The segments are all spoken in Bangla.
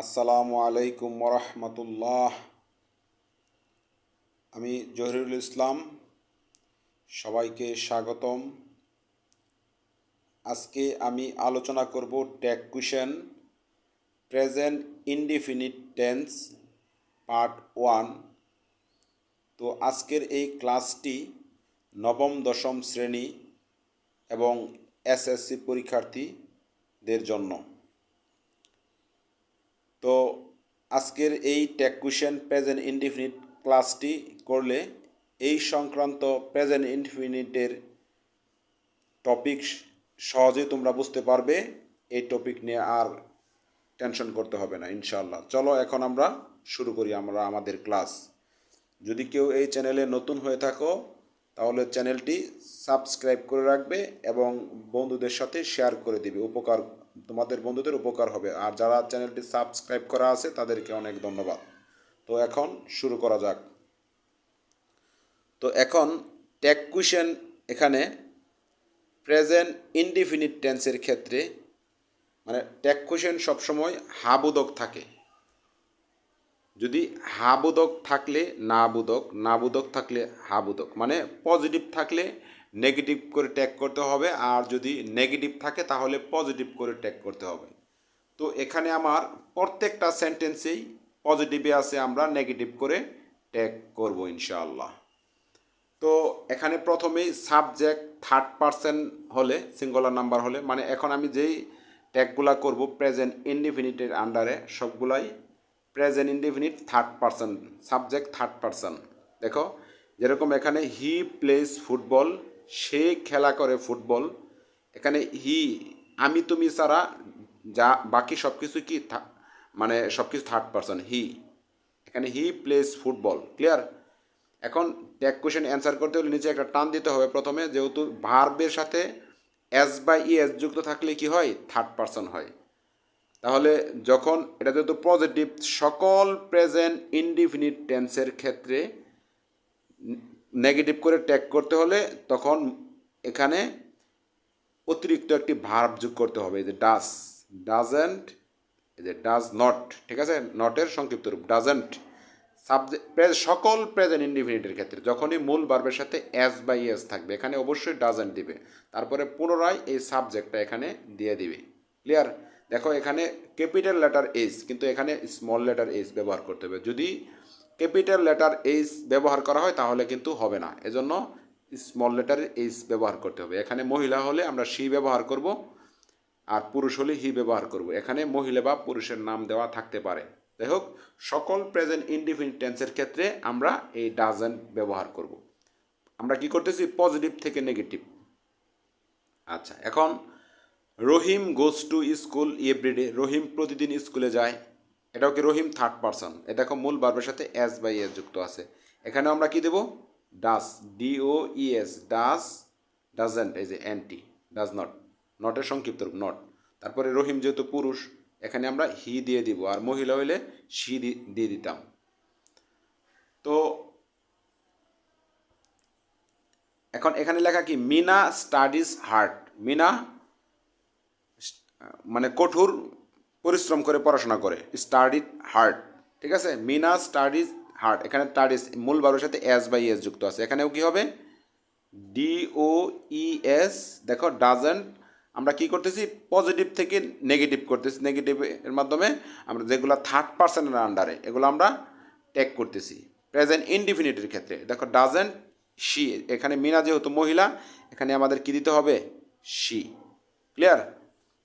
আসসালামু আলাইকুম ওরহমতুল্লাহ। আমি জহিরুল ইসলাম, সবাইকে স্বাগতম। আজকে আমি আলোচনা করব tag question present indefinite tense part 1। তো আজকের এই ক্লাসটি নবম দশম শ্রেণী এবং এসএসসি পরীক্ষার্থীদের জন্য। তো আজকের এই ট্যাগ কুয়েশন প্রেজেন্ট ইনডিফিনিট ক্লাসটি করলে এই সংক্রান্ত প্রেজেন্ট ইনডিফিনিটের টপিক সহজেই তোমরা বুঝতে পারবে। এই টপিক নিয়ে আর টেনশন করতে হবে না ইনশাআল্লাহ। চলো এখন আমরা শুরু করি আমাদের ক্লাস। যদি কেউ এই চ্যানেলে নতুন হয়ে থাকো তাহলে চ্যানেলটি সাবস্ক্রাইব করে রাখবে এবং বন্ধুদের সাথে শেয়ার করে দিবে, তোমাদের বন্ধুদের উপকার হবে। আর যারা চ্যানেলটি সাবস্ক্রাইব করা আছে তাদেরকে অনেক ধন্যবাদ। তো এখন শুরু করা যাক। তো এখন ট্যাগ কুয়েশন এখানে প্রেজেন্ট ইনডিফিনিট টেন্সের ক্ষেত্রে মানে ট্যাগ কুয়েশন সবসময় হাবোধক থাকে। যদি হাবোধক থাকলে নাবোধক থাকলে হাবোধক, মানে পজিটিভ থাকলে নেগেটিভ করে ট্যাগ করতে হবে, আর যদি নেগেটিভ থাকে তাহলে পজিটিভ করে ট্যাগ করতে হবে। তো এখানে আমার প্রত্যেকটা সেন্টেন্সেই পজিটিভে আছে, আমরা নেগেটিভ করে ট্যাগ করব ইনশাআল্লাহ। তো এখানে প্রথমেই সাবজেক্ট থার্ড পারসন হলে, সিঙ্গুলার নাম্বার হলে, মানে এখন আমি যেই ট্যাগগুলা করব প্রেজেন্ট ইনডিফিনিটের আন্ডারে সবগুলাই present indefinite third person, subject third person. দেখো যেরকম এখানে হি প্লেস ফুটবল, সে খেলা করে ফুটবল। এখানে হি আমি তুমি ছাড়া যা বাকি সব কিছু কি মানে সব কিছু থার্ড পারসন। এখানে হি প্লেস ফুটবল, ক্লিয়ার। এখন ট্যাগ কোয়েশ্চেন অ্যান্সার করতে হলে নিচে একটা টান দিতে হবে প্রথমে, যেহেতু ভার্বের সাথে এস বা ইএস যুক্ত থাকলে কি হয়, থার্ড পারসন হয়। তাহলে যখন এটা যেহেতু পজিটিভ, সকল প্রেজেন্ট ইনডিফিনিট টেন্সের ক্ষেত্রে নেগেটিভ করে ট্যাগ করতে হলে তখন এখানে অতিরিক্ত একটি ভার্ব যোগ করতে হবে। এই যে ডাজ, ডাজেন্ট, এই যে ডাজ নট, ঠিক আছে, নটের সংক্ষিপ্ত রূপ ডাজেন্ট। সকল প্রেজেন্ট ইনডিফিনিটের ক্ষেত্রে যখনই মূল ভার্বের সাথে এস বা ইএস থাকবে এখানে অবশ্যই ডাজেন্ট দিবে, তারপরে পুনরায় এই সাবজেক্টটা এখানে দিয়ে দিবে, ক্লিয়ার। দেখো এখানে ক্যাপিটাল লেটার এইচ, কিন্তু এখানে স্মল লেটার এইচ ব্যবহার করতে হবে। যদি ক্যাপিটাল লেটার এইচ ব্যবহার করা হয় তাহলে কিন্তু হবে না, এজন্য স্মল লেটার এইচ ব্যবহার করতে হবে। এখানে মহিলা হলে আমরা শি ব্যবহার করব, আর পুরুষ হলে হি ব্যবহার করব। এখানে মহিলা বা পুরুষের নাম দেওয়া থাকতে পারে। যাই হোক, সকল প্রেজেন্ট ইনডিফিনিট টেন্সের ক্ষেত্রে আমরা এই ডাজেন্ট ব্যবহার করব। আমরা কি করতেছি, পজিটিভ থেকে নেগেটিভ। আচ্ছা, এখন রহিম গোজ টু স্কুল এভরিডে, রহিম প্রতিদিন স্কুলে যায়। এটাও কি রহিম থার্ড পারসন। এ দেখো মূল ভার্বের সাথে এস বাই এস যুক্ত আছে। এখানে আমরা কি দেব, ডাস, ডিও ইএস, ডাস, ডাজেন্ট, এই যে এনটি, ডাজ নট, নটের সংক্ষিপ্ত রূপ নট। তারপরে রহিম যেহেতু পুরুষ এখানে আমরা হি দিয়ে দিব, আর মহিলা হইলে শি দিয়ে দিতাম। তো এখন এখানে লেখা কি, মিনা স্টাডিজ হার্ড, মিনা মানে কঠোর পরিশ্রম করে পড়াশোনা করে, স্টাডিড হার্ড, ঠিক আছে। মিনা স্টাডিজ হার্ড, এখানে স্টাডিজ মূল ভার্বের সাথে এস বাই এস যুক্ত আছে। এখানেও কি হবে, ডিও ইএস। দেখো ডাজেন্ট আমরা কি করতেছি, পজিটিভ থেকে নেগেটিভ করতেছি, নেগেটিভের মাধ্যমে আমরা যেগুলো থার্ড পারসনের আন্ডারে এগুলো আমরা ট্যাগ করতেছি প্রেজেন্ট ইনডিফিনিটের ক্ষেত্রে। দেখো ডাজেন্ট শি, এখানে মিনা যেহেতু মহিলা এখানে আমাদের কি দিতে হবে, শি, ক্লিয়ার।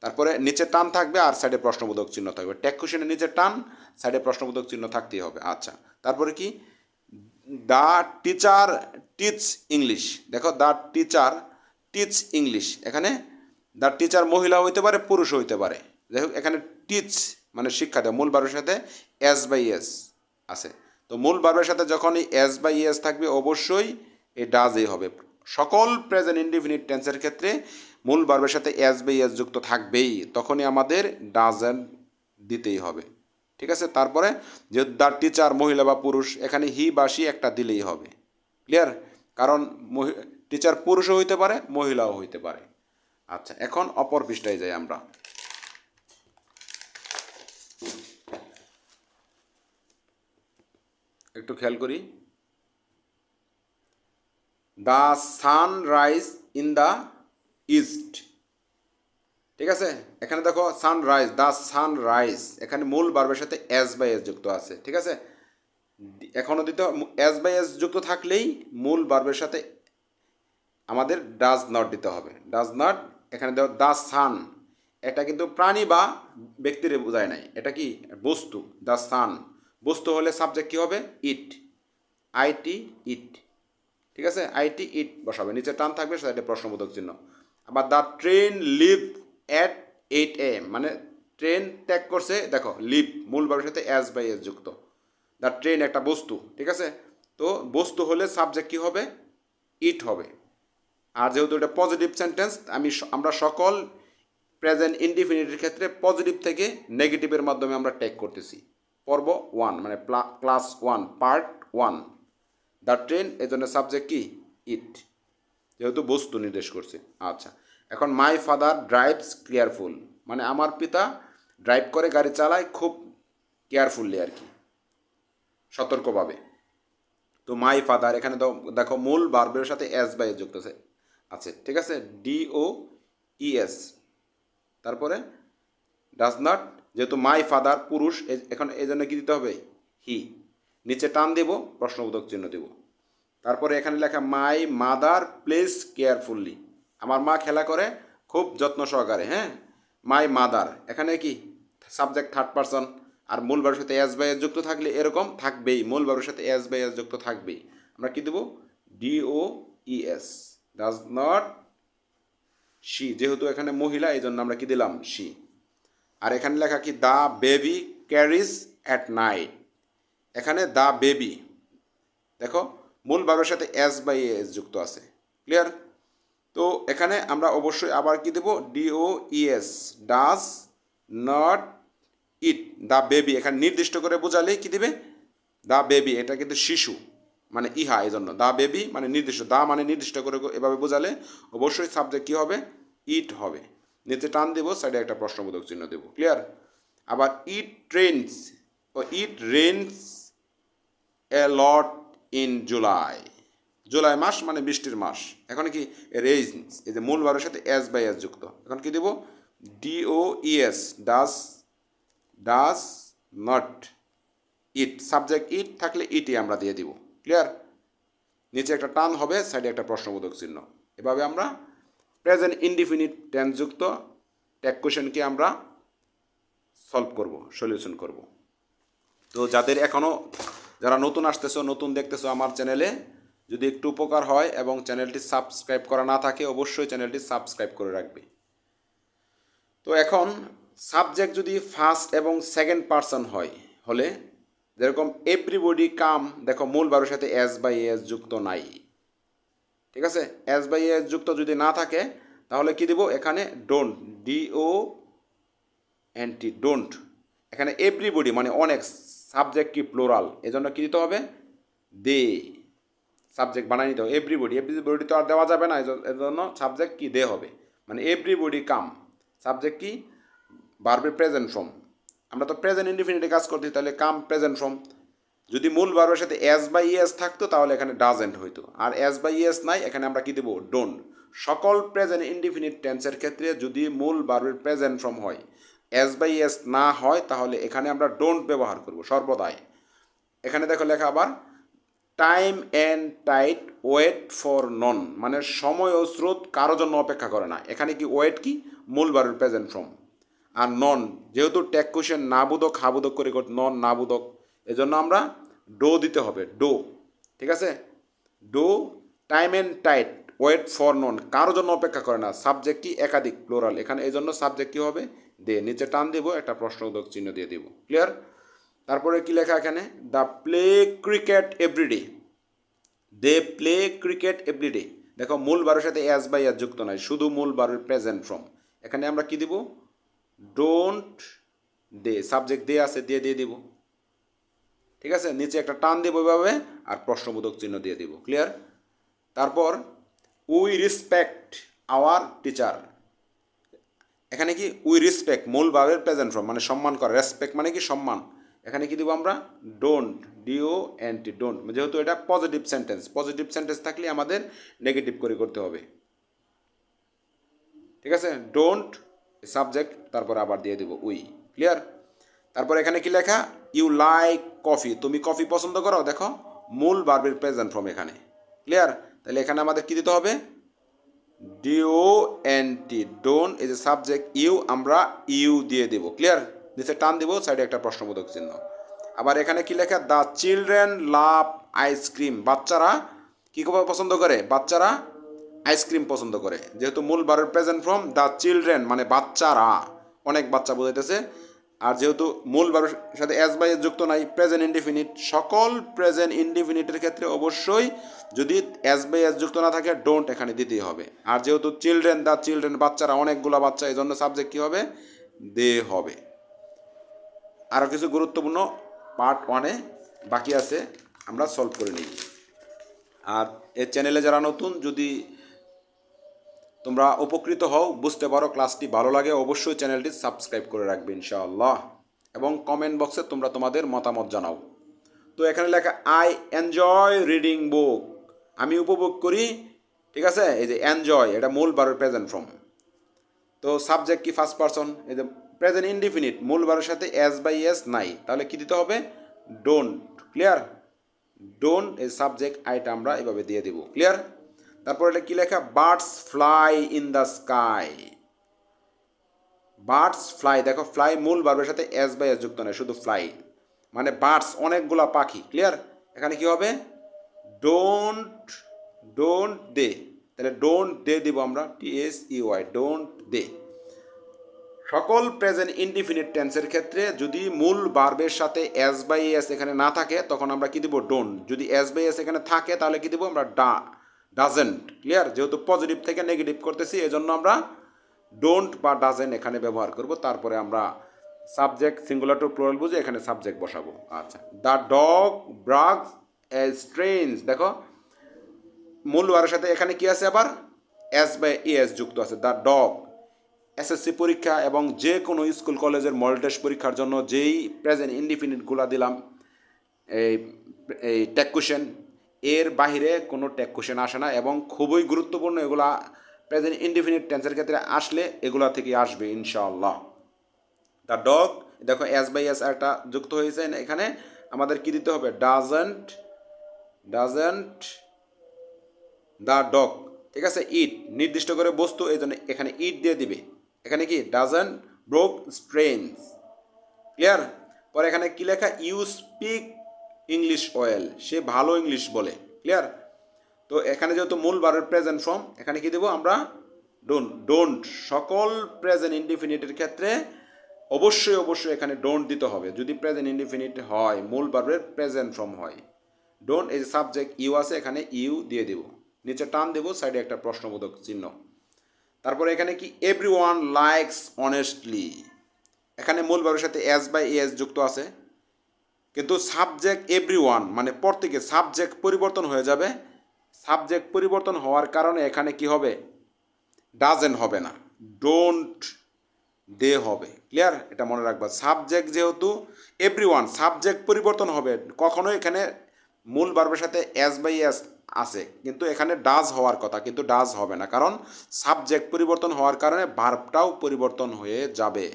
তারপরে নিচে টান থাকবে আর সাইডে প্রশ্নবোধক চিহ্ন থাকবে। ট্যাগ কোশ্চেনের নিচে টান, সাইডে প্রশ্নবোধক চিহ্ন থাকতেই হবে। আচ্ছা, তারপরে কি, দ্য টিচার টিচ ইংলিশ। দেখো দ্য টিচার টিচ ইংলিশ, এখানে দ্য টিচার মহিলা হইতে পারে পুরুষ হইতে পারে। যাই হোক এখানে টিচ মানে শিক্ষা দেয়, মূল ভার্বের সাথে এস বাই এস আছে। তো মূল ভার্বের সাথে যখনই এস বাই এস থাকবে অবশ্যই এই ডাজই হবে। সকল প্রেজেন্ট ইনডিফিনিট টেন্সের ক্ষেত্রে মূল ভার্বের সাথে এস বাই এস যুক্ত থাকবেই, তখনই আমাদের ডাজেন্ট দিতেই হবে, ঠিক আছে। তারপরে যে দ্য টিচার মহিলা বা পুরুষ এখানে হি বা শি একটা দিলেই হবে, ক্লিয়ার। কারণ টিচার পুরুষও হইতে পারে মহিলাও হইতে পারে। আচ্ছা, এখন অপর পৃষ্ঠায় যাই আমরা। একটু খেয়াল করি, the sunrise in the east. ঠিক আছে, এখানে দেখো সানরাইজ, দ্য সানরাইজ, এখানে মূল ভার্বের সাথে এস বাই এস যুক্ত আছে। ঠিক আছে, এখনও দিতে এস বাই এস যুক্ত থাকলেই মূল ভার্বের সাথে আমাদের ডাজ নট দিতে হবে। ডাজ নট, এখানে দেখো দ্য সান, এটা কিন্তু প্রাণী বা ব্যক্তির বোঝায় নাই, এটা কি বস্তু। দ্য সান বস্তু হলে সাবজেক্ট কী হবে? ইট, আইটি, ইট। ঠিক আছে, আইটি ইট বসাবে, নিচে টান থাকবে, সেটা প্রশ্নবোধক চিহ্ন। আবার the train live at 8 AM, মানে ট্রেন ত্যাগ করছে, দেখো লিভ মূল ভার্বের সাথে এস বাই এস যুক্ত। দ্য ট্রেন একটা বস্তু, ঠিক আছে, তো বস্তু হলে সাবজেক্ট কী হবে? ইট হবে। আর যেহেতু এটা পজিটিভ সেন্টেন্স, আমরা সকল প্রেজেন্ট ইনডিফিনিটের ক্ষেত্রে পজিটিভ থেকে নেগেটিভের মাধ্যমে আমরা টেক করতেছি। পর্ব 1 মানে ক্লাস 1 পার্ট 1, দ্য ট্রেন, এই জন্য সাবজেক্ট কি? ইট, যেহেতু বস্তু নির্দেশ করছে। আচ্ছা, এখন মাই ফাদার ড্রাইভস কেয়ারফুল, মানে আমার পিতা ড্রাইভ করে, গাড়ি চালায় খুব কেয়ারফুললি আর কি, সতর্কভাবে। তো মাই ফাদার, এখানে দেখো মূল ভার্বের সাথে এস বাই এস যুক্ত আছে। ঠিক আছে, ডিও ইএস, তারপরে ডাজ নট, যেহেতু মাই ফাদার পুরুষ, এখন এই জন্য কী দিতে হবে? হি, নিচে টান দেব, প্রশ্নবোধক চিহ্ন দেব। তারপরে এখানে লেখা মাই মাদার প্লেস কেয়ারফুললি, আমার মা খেলা করে খুব যত্ন সহকারে। হ্যাঁ, মাই মাদার, এখানে কি সাবজেক্ট থার্ড পারসন, আর মূল ভার্বের সাথে এস বাই এস যুক্ত থাকলে এরকম থাকবেই, মূল ভার্বের সাথে এস বাই এস যুক্ত থাকবেই। আমরা কি দেবো? D O E S, does not she, যেহেতু এখানে মহিলা এই জন্য আমরা কি দিলাম? শি। আর এখানে লেখা কি? The baby carriage at night, এখানে দ্য বেবি, দেখো মূল ভার্বের সাথে এস বাই এস যুক্ত আছে। ক্লিয়ার? তো এখানে আমরা অবশ্যই আবার কি দেব? D O E S, does not it the baby, এখানে নির্দিষ্ট করে বোঝালে কি দিবে? দ্য বেবি, এটা কিন্তু শিশু মানে ইহা, এই জন্য দ্য বেবি মানে নির্দিষ্ট, দা মানে নির্দিষ্ট করে এভাবে বোঝালে অবশ্যই সাবজেক্ট কী হবে? ইট হবে। নিচে টান দেবো, সাইডে একটা প্রশ্নবোধক চিহ্ন দেবো। ক্লিয়ার? আবার ইট ট্রেন্স ও it rains a lot in July, July মাস মানে বৃষ্টির মাস। এখন কি? রেইনস, এই যে মূল ভার্বের সাথে এস বাই এস যুক্ত, এখন কি দেব? D O E S, does not it, subject it থাকলে ইটই আমরা দিয়ে দিব। ক্লিয়ার? নিচে একটা টান হবে, সাইডে একটা প্রশ্নবোধক চিহ্ন। এভাবে আমরা প্রেজেন্ট ইনডিফিনিট টেন্সযুক্ত ট্যাগ কোয়েশনকে আমরা সলভ করব, সলিউশন করব। তো যারা নতুন আসতেছো, নতুন দেখতেছো আমার চ্যানেলে, যদি একটু উপকার হয় এবং চ্যানেলটি সাবস্ক্রাইব করা না থাকে, অবশ্যই চ্যানেলটি সাবস্ক্রাইব করে রাখবে। তো এখন সাবজেক্ট যদি ফার্স্ট এবং সেকেন্ড পারসন হলে যেরকম এভরিবডি কাম, দেখো মূল ভার্বের সাথে এস বাই এস যুক্ত নাই। ঠিক আছে, এস বাই এস যুক্ত যদি না থাকে তাহলে কি দেব? এখানে ডোন্ট, ডিও এনটি, ডোন্ট। এখানে এভরিবডি মানে অনেক, সাবজেক্ট কি? প্লোরাল, এজন্য কি দিতে হবে? দে, সাবজেক্ট বানাই নিতে হবে। এভরিবডি তো আর দেওয়া যাবে না, এজন্য সাবজেক্ট কি? দে হবে। মানে এভরিবডি কাম, সাবজেক্ট কি? ভার্বের প্রেজেন্ট ফর্ম, আমরা তো প্রেজেন্ট ইনডিফিনিটে কাজ করতেছি, তাহলে কাম প্রেজেন্ট ফর্ম। যদি মূল ভার্বের সাথে এস বাই ইএস থাকতো তাহলে এখানে ডাজেন্ট হইতো, আর এস বাই ইএস নাই, এখানে আমরা কি দেবো? ডোন্ট। সকল প্রেজেন্ট ইনডিফিনিট টেন্সের ক্ষেত্রে যদি মূল ভার্বের প্রেজেন্ট ফর্ম হয়, এস বাই এস না হয়, তাহলে এখানে আমরা ডোন্ট ব্যবহার করব সর্বদাই। এখানে দেখো লেখা আবার time and tide wait for none, মানে সময় ও স্রোত কারো জন্য অপেক্ষা করে না। এখানে কি ওয়েট কি? মূল ভার্বের প্রেজেন্ট ফর্ম। আর নন, যেহেতু ট্যাগ কোয়েশন নাবোধক হাবোধক করে নন নাবোধক, এজন্য আমরা ডো দিতে হবে, ডো। ঠিক আছে, do time and tide wait for none, কারোর জন্য অপেক্ষা করে না। সাবজেক্ট কি? একাধিক, প্লোরাল, এখানে এই জন্য সাবজেক্ট কী হবে? দে, নিচে টান দেব, একটা প্রশ্নবোধক চিহ্ন দিয়ে দেব। ক্লিয়ার? তারপরে কি লেখা এখানে? The play cricket every day, they play cricket every day, দেখো মূল ভার্বের সাথে এস বাই এস যুক্ত নয়, শুধু মূল ভার্বের প্রেজেন্ট ফর্ম। এখানে আমরা কি দিব? ডোন্ট দে, সাবজেক্ট দে আছে, দিয়ে দিব। ঠিক আছে, নিচে একটা টান দেব এভাবে, আর প্রশ্নবোধক চিহ্ন দিয়ে দিব। ক্লিয়ার? তারপর উই রেসপেক্ট আওয়ার টিচার, এখানে কি? উই রেসপেক্ট মূল ভার্বের প্রেজেন্ট ফর্ম, মানে সম্মান করা, রেসপেক্ট মানে কি? সম্মান। এখানে কি দিব আমরা ডোন্ট, ডিও এনটি, ডোন্ট, যেহেতু এটা পজিটিভ সেন্টেন্স থাকলে আমাদের নেগেটিভ করে করতে হবে। ঠিক আছে, ডোন্ট সাবজেক্ট, তারপর আবার দিয়ে দেব উই। ক্লিয়ার? তারপর এখানে কি লেখা, ইউ লাইক কফি, তুমি কফি পছন্দ করো, দেখো মূল ভার্বের প্রেজেন্ট ফর্ম এখানে। ক্লিয়ার? তাহলে এখানে আমাদের কি দিতে হবে, ডিও এনটি, ডোন্ট এই যে সাবজেক্ট ইউ, আমরা ইউ দিয়ে দেব। ক্লিয়ার? নিচে টান দিব, সাইডে একটা প্রশ্নবোধক চিহ্ন। আবার এখানে কি লেখা, দ্য চিলড্রেন লাভ আইসক্রিম, বাচ্চারা কি পছন্দ করে, বাচ্চারা আইসক্রিম পছন্দ করে। যেহেতু মূল ভার্বের প্রেজেন্ট ফর্ম দ্য চিলড্রেন মানে বাচ্চারা, অনেক বাচ্চা বোঝাইতেছে। আর যেহেতু মূল ভার্বের সাথে এস বাই এস যুক্ত নাই, প্রেজেন্ট ইনডিফিনিট, সকল প্রেজেন্ট ইনডিফিনিটের ক্ষেত্রে অবশ্যই যদি এস বাই এস যুক্ত না থাকে ডোন্ট এখানে দিতেই হবে। আর যেহেতু চিলড্রেন, দ্য চিলড্রেন বাচ্চারা, অনেকগুলো বাচ্চা, এই জন্য সাবজেক্ট কী হবে, দে হবে। আরও কিছু গুরুত্বপূর্ণ পার্ট 1-এ বাকি আছে, আমরা সলভ করে নিই। আর এই চ্যানেলে যারা নতুন, যদি তোমরা উপকৃত হও, বুঝতে পারো, ক্লাসটি ভালো লাগে, অবশ্যই চ্যানেলটি সাবস্ক্রাইব করে রাখবে ইনশাআল্লাহ, এবং কমেন্ট বক্সে তোমরা তোমাদের মতামত জানাও। তো এখানে লেখা আই এনজয় রিডিং বুক, আমি উপভোগ করি। ঠিক আছে, এই যে এনজয় এটা মূল ভার্বের প্রেজেন্ট ফর্ম। তো সাবজেক্ট কি ফার্স্ট পারসন, এই যে প্রেজেন্ট ইনডিফিনিট, মূল ভার্বের সাথে এস বাই এস নাই, তাহলে কি দিতে হবে, ডোন্ট। ক্লিয়ার? ডোন্ট এই সাবজেক্ট আইটা আমরা এভাবে দিয়ে দেব। ক্লিয়ার? তারপর এটা কি লেখা, birds fly in the sky, birds fly, দেখো ফ্লাই মূল ভার্বের সাথে এস বাই এস যুক্ত নয়, শুধু ফ্লাই মানে বার্ডস, অনেকগুলা পাখি। ক্লিয়ার? এখানে কি হবে, ডোন্ট, ডোন্ট দে, তাহলে ডোন্ট দে দিব আমরা, TSEY, ডোন্ট দে। সকল প্রেজেন্ট ইনডিফিনিট টেন্সের ক্ষেত্রে যদি মূল ভার্বের সাথে এস বাই এস এখানে না থাকে, তখন আমরা কি দিব, ডোন্ট। যদি এস বাই এস এখানে থাকে, তাহলে কি দিব আমরা, ডাজেন্ট। ক্লিয়ার? যেহেতু পজিটিভ থেকে নেগেটিভ করতেছি, এজন্য আমরা ডোন্ট বা ডাজেন্ট এখানে ব্যবহার করব। তারপরে আমরা সাবজেক্ট সিঙ্গুলার টু প্লুরাল বুঝে এখানে সাবজেক্ট বসাবো। আচ্ছা, দ্য ডগ ব্রাগস এ স্ট্রেঞ্জ, দেখো মূল ভার্বের সাথে এখানে কি আছে, আবার এস বাই এস যুক্ত আছে। দ্য ডগ, SSC পরীক্ষা এবং যে কোনো স্কুল কলেজের মডেল টেস্ট পরীক্ষার জন্য যেই প্রেজেন্ট ইনডিফিনিটগুলো দিলাম, এই ট্যাগ কোশ্চেন, এর বাহিরে কোনো ট্যাগ কোশ্চেন আসে না, এবং খুবই গুরুত্বপূর্ণ এগুলা প্রেজেন্ট ইনডিফিনিট টেন্সের ক্ষেত্রে আসলে এগুলা থেকে আসবে ইনশাআল্লাহ। দ্য ডগ, দেখো এস বাই এস একটা যুক্ত হয়েছে এখানে, আমাদের কি দিতে হবে, ডাজেন্ট দ্য ডগ। ঠিক আছে, ইট নির্দিষ্ট করে বস্তু, এই জন্য এখানে ইট দিয়ে দিবে। এখানে কি, ডাজেন্ট ব্রোক স্ট্রেঞ্জ। ক্লিয়ার? পরে এখানে কি লেখা, ইউ স্পিক ইংলিশ ওয়েল, সে ভালো ইংলিশ বলে। ক্লিয়ার? তো এখানে যেহেতু মূল ভার্বের প্রেজেন্ট ফর্ম, এখানে কি দেবো আমরা, ডোন্ট। সকল প্রেজেন্ট ইনডিফিনিটের ক্ষেত্রে অবশ্যই এখানে ডোন্ট দিতে হবে, যদি প্রেজেন্ট ইনডিফিনিট হয়, মূল ভার্বের প্রেজেন্ট ফর্ম হয়। ডোন্ট এই যে সাবজেক্ট ইউ আছে, এখানে ইউ দিয়ে দেব, নিচে টান দেব, সাইডে একটা প্রশ্নবোধক চিহ্ন। তারপরে এখানে কি, এভরিওয়ান লাইকস অনেস্টলি, এখানে মূল ভার্বের সাথে এস বাই এস যুক্ত আছে, কিন্তু সাবজেক্ট এভরিওয়ান মানে প্রত্যেকে, সাবজেক্ট পরিবর্তন হয়ে যাবে। সাবজেক্ট পরিবর্তন হওয়ার কারণে এখানে কি হবে, ডাজেন্ট হবে না, ডোন্ট দে হবে। ক্লিয়ার? এটা মনে রাখবা, সাবজেক্ট যেহেতু এভরিওয়ান, সাবজেক্ট পরিবর্তন হবে, কখনো এখানে মূল ভার্বের সাথে এস বাই এস আছে, কিন্তু এখানে ডাজ হওয়ার কথা, কিন্তু ডাজ হবে না, কারণ সাবজেক্ট পরিবর্তন হওয়ার কারণে ভার্বটাও পরিবর্তন হয়ে যাবে।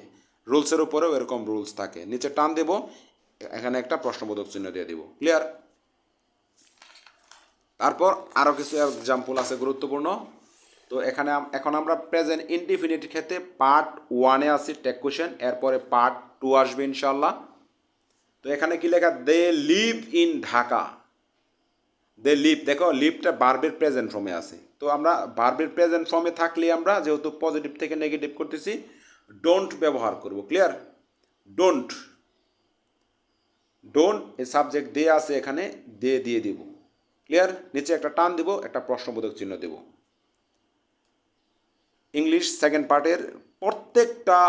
রুলসের উপরেও এরকম রুলস থাকে। নিচে টান দেব, এখানে একটা প্রশ্নবোধক চিহ্ন দিয়ে দেব। ক্লিয়ার? তারপর আরও কিছু এক্সাম্পল আছে গুরুত্বপূর্ণ। তো এখানে এখন আমরা প্রেজেন্ট ইনডিফিনিট ক্ষেত্রে পার্ট 1-এ আছি, ট্যাগ কোশ্চেন, এরপরে পার্ট 2 আসবে ইনশাল্লাহ। তো এখানে কি লেখা, they live in Dhaka, they live, দেখো লিভটা ভার্বের প্রেজেন্ট ফর্মে আছে। তো আমরা ভার্বের প্রেজেন্ট ফর্মে থাকলে আমরা যেহেতু পজিটিভ থেকে নেগেটিভ করতেছি, ডোন্ট ব্যবহার করব। ক্লিয়ার? ডোন্ট এই সাবজেক্ট দে আছে এখানে, দে দিয়ে দিব। ক্লিয়ার? নিচে একটা টান দিব, একটা প্রশ্নবোধক চিহ্ন দেব। ইংলিশ সেকেন্ড পার্টের প্রত্যেকটা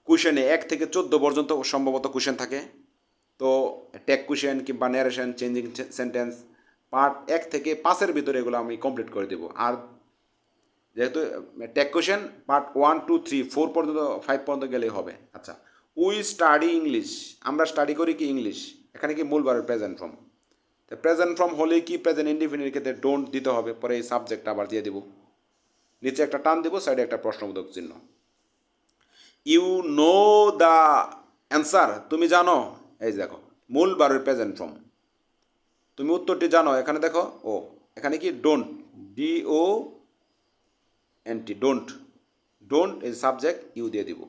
কোশ্চেনে 1 থেকে 14 পর্যন্ত সম্ভবত কোশ্চেন থাকে। তো ট্যাগ কোশ্চেন কিংবা ন্যারেশন, চেঞ্জিং সেন্টেন্স, পার্ট 1 থেকে 5-এর ভিতরে এগুলো আমি কমপ্লিট করে দেবো। আর যেহেতু ট্যাগ কোশ্চেন পার্ট 1, 2, 3, 4 পর্যন্ত, 5 পর্যন্ত গেলেই হবে। আচ্ছা, উই স্টাডি ইংলিশ, আমরা স্টাডি করি কি ইংলিশ, এখানে কি মূল ভার্বের প্রেজেন্ট ফর্ম। তো প্রেজেন্ট ফর্ম হলে কি প্রেজেন্ট ইনডিফিনিট ক্ষেত্রে ডোন্ট দিতে হবে, পরে এই সাবজেক্ট আবার দিয়ে দেবো, নিচে একটা টান দেবো, সাইডে একটা প্রশ্নবোধক চিহ্ন। ইউ নো দ্য অ্যান্সার, তুমি জানো, এই দেখো মূল ভার্বের প্রেজেন্ট ফর্ম, তুমি উত্তরটি জানো, এখানে দেখো ও, এখানে কি don't, DO NT, don't, don't এই সাবজেক্ট, ইউ দিয়ে দিব,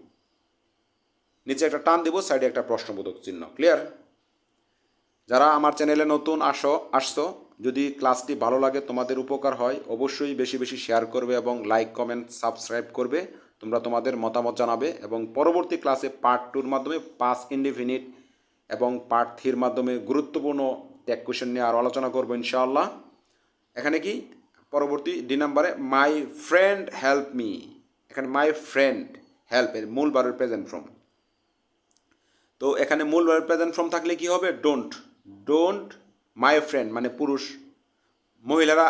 নিচে একটা টান দিব, সাইডে একটা প্রশ্নবোধক চিহ্ন। ক্লিয়ার? যারা আমার চ্যানেলে নতুন আসছো, যদি ক্লাসটি ভালো লাগে, তোমাদের উপকার হয়, অবশ্যই বেশি বেশি শেয়ার করবে এবং লাইক কমেন্ট সাবস্ক্রাইব করবে। তোমরা তোমাদের মতামত জানাবে এবং পরবর্তী ক্লাসে পার্ট 2-র মাধ্যমে পাস্ট ইনডিফিনিট এবং পার্ট 3-র মাধ্যমে গুরুত্বপূর্ণ ট্যাগ কোয়েশ্চেন নিয়ে আরও আলোচনা করবো ইনশাআল্লাহ। এখানে কি পরবর্তী ডি নাম্বারে মাই ফ্রেন্ড হেল্প মি, এখানে মাই ফ্রেন্ড হেল্প এর মূল ভার্বের প্রেজেন্ট ফর্ম। তো এখানে মূল ভার্বের প্রেজেন্ট ফর্ম থাকলে কি হবে, ডোন্ট, ডোন্ট মাই ফ্রেন্ড মানে পুরুষ, মহিলারা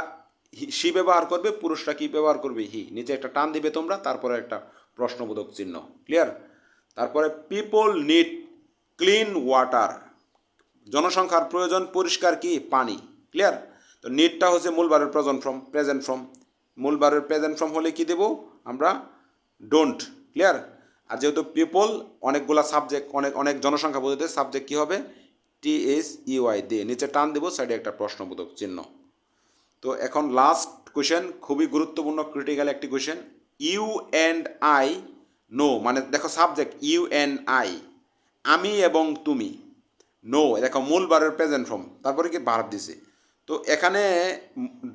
সি ব্যবহার করবে, পুরুষরা কি ব্যবহার করবে, হি, নিচে একটা টান দিবে তোমরা, তারপরে একটা প্রশ্নবোধক চিহ্ন। ক্লিয়ার? তারপরে পিপল নিড ক্লিন ওয়াটার, জনসংখ্যার প্রয়োজন পরিষ্কার কি পানি। ক্লিয়ার? তো নিডটা হচ্ছে মূল ভার্বের প্রেজেন্ট ফর্ম, মূল ভার্বের প্রেজেন্ট ফর্ম হলে কি দেব আমরা, ডোন্ট। ক্লিয়ার? আর যেহেতু পিপল অনেকগুলা সাবজেক্ট, অনেক জনসংখ্যা বোঝাতে সাবজেক্ট কী হবে, TSEY দিয়ে নিচে টান দেবো, সাইডে একটা প্রশ্নবোধক চিহ্ন। তো এখন লাস্ট কোয়েশ্চেন, খুবই গুরুত্বপূর্ণ ক্রিটিক্যাল একটি question. You and I know, মানে দেখো সাবজেক্ট ইউ অ্যান্ড আই, আমি এবং তুমি, নো দেখো মূল ভার্বের প্রেজেন্ট ফর্ম, তারপরে কি ভার্ব দিছে। তো এখানে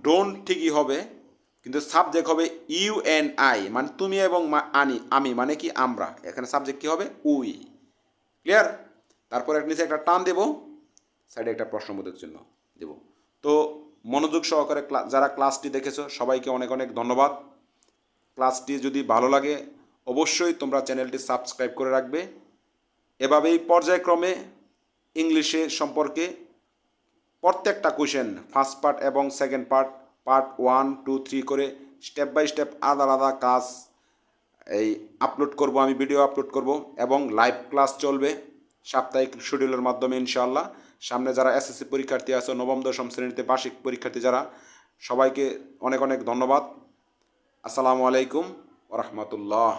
ডোন্ট ঠিকই হবে, কিন্তু সাবজেক্ট হবে ইউ অ্যান্ড আই, মানে তুমি এবং আমি মানে কি আমরা, এখানে সাবজেক্ট কী হবে, উই। ক্লিয়ার? তারপরে নিচে একটা টান দেব, সাইডে একটা প্রশ্নবোধক চিহ্ন দেব। তো মনোযোগ সহকারে যারা ক্লাসটি দেখেছো সবাইকে অনেক অনেক ধন্যবাদ। ক্লাসটি যদি ভালো লাগে অবশ্যই তোমরা চ্যানেলটি সাবস্ক্রাইব করে রাখবে। এভাবেই পর্যায়ক্রমে ইংলিশে সম্পর্কে প্রত্যেকটা কোয়েশ্চেন ফার্স্ট পার্ট এবং সেকেন্ড পার্ট 1, 2, 3 করে স্টেপ বাই স্টেপ আলাদা আলাদা কাজ এই আপলোড করব, আমি ভিডিও আপলোড করব এবং লাইভ ক্লাস চলবে সাপ্তাহিক শিডিউলের মাধ্যমে ইনশাআল্লাহ। সামনে যারা SSC পরীক্ষার্থী আছে, নবম দশম শ্রেণীতে বার্ষিক পরীক্ষার্থী যারা, সবাইকে অনেক অনেক ধন্যবাদ। আসসালামু আলাইকুম ওয়া রাহমাতুল্লাহ।